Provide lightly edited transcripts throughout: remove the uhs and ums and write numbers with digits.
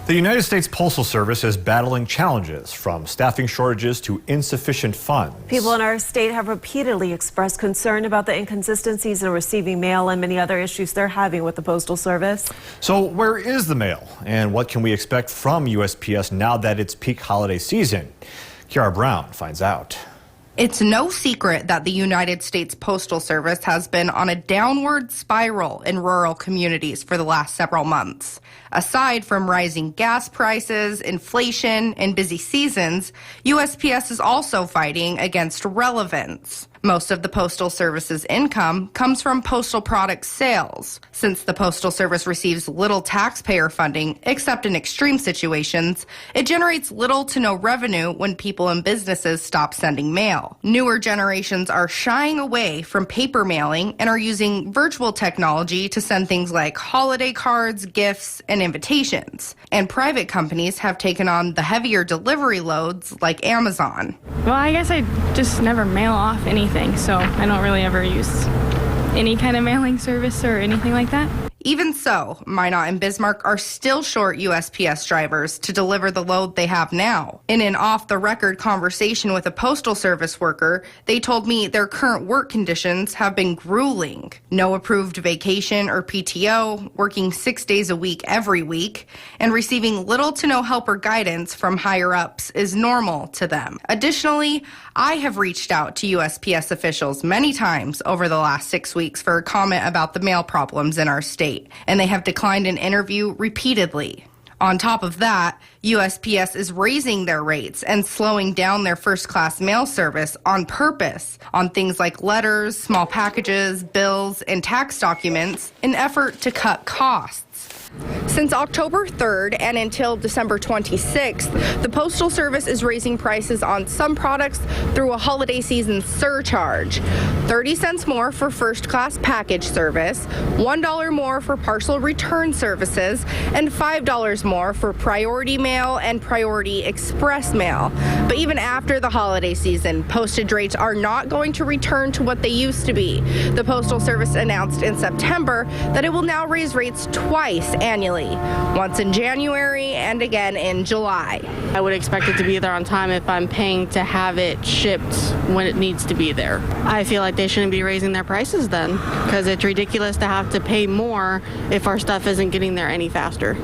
The United States Postal Service is battling challenges from staffing shortages to insufficient funds. People in our state have repeatedly expressed concern about the inconsistencies in receiving mail and many other issues they're having with the Postal Service. So where is the mail and what can we expect from USPS now that it's peak holiday season? Kiara Brown finds out. It's no secret that the United States Postal Service has been on a downward spiral in rural communities for the last several months. Aside from rising gas prices, inflation, and busy seasons, USPS is also fighting against relevance. Most of the Postal Service's income comes from postal product sales. Since the Postal Service receives little taxpayer funding, except in extreme situations, it generates little to no revenue when people and businesses stop sending mail. Newer generations are shying away from paper mailing and are using virtual technology to send things like holiday cards, gifts, and invitations. And private companies have taken on the heavier delivery loads like Amazon. Well, I guess I just never mail off anything, so I don't really ever use any kind of mailing service or anything like that. Even so, Minot and Bismarck are still short USPS drivers to deliver the load they have now. In an off-the-record conversation with a Postal Service worker, they told me their current work conditions have been grueling. No approved vacation or PTO, working 6 days a week every week, and receiving little to no help or guidance from higher-ups is normal to them. Additionally, I have reached out to USPS officials many times over the last 6 weeks for a comment about the mail problems in our state, and they have declined an interview repeatedly. On top of that, USPS is raising their rates and slowing down their first-class mail service on purpose on things like letters, small packages, bills, and tax documents in effort to cut costs. Since October 3rd and until December 26th, the Postal Service is raising prices on some products through a holiday season surcharge. 30 cents more for first-class package service, $1 more for parcel return services, and $5 more for priority mail and priority express mail. But even after the holiday season, postage rates are not going to return to what they used to be. The Postal Service announced in September that it will now raise rates twice annually, once in January and again in July. I would expect it to be there on time if I'm paying to have it shipped when it needs to be there. I feel like they shouldn't be raising their prices then, because it's ridiculous to have to pay more if our stuff isn't getting there any faster.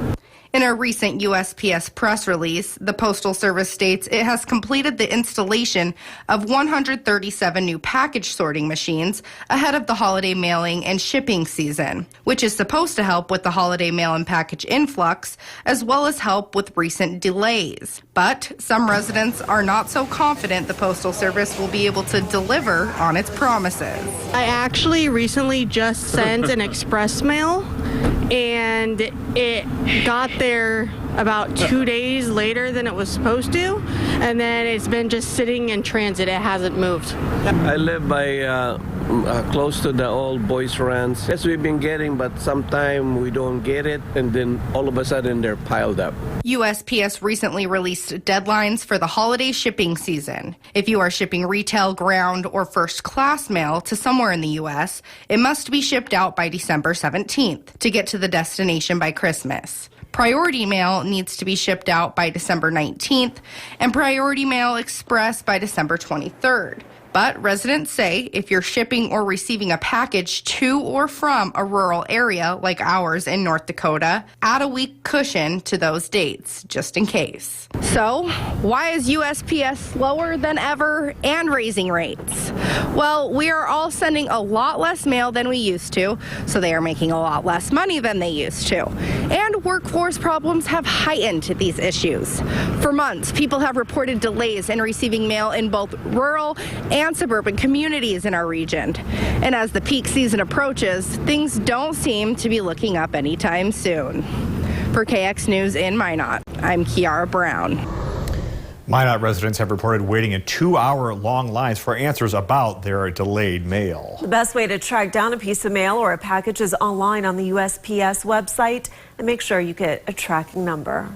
In a recent USPS press release, the Postal Service states it has completed the installation of 137 new package sorting machines ahead of the holiday mailing and shipping season, which is supposed to help with the holiday mail and package influx, as well as help with recent delays. But some residents are not so confident the Postal Service will be able to deliver on its promises. I actually recently just sent an express mail, and it got there about 2 days later than it was supposed to, and then it's been just sitting in transit. It hasn't moved. I live by close to the old boys' ranch. Yes, we've been getting, but sometimes we don't get it, and then all of a sudden they're piled up. USPS recently released deadlines for the holiday shipping season. If you are shipping retail, ground, or first-class mail to somewhere in the U.S., it must be shipped out by December 17th to get to the destination by Christmas. Priority mail needs to be shipped out by December 19th, and Priority Mail Express by December 23rd. But residents say if you're shipping or receiving a package to or from a rural area like ours in North Dakota, add a week cushion to those dates, just in case. So, why is USPS slower than ever and raising rates? Well, we are all sending a lot less mail than we used to, so they are making a lot less money than they used to. And workforce problems have heightened these issues. For months, people have reported delays in receiving mail in both rural and suburban communities in our region. And as the peak season approaches, things don't seem to be looking up anytime soon. For KX News in Minot, I'm Kiara Brown. Minot residents have reported waiting in 2-hour-long lines for answers about their delayed mail. The best way to track down a piece of mail or a package is online on the USPS website, and make sure you get a tracking number.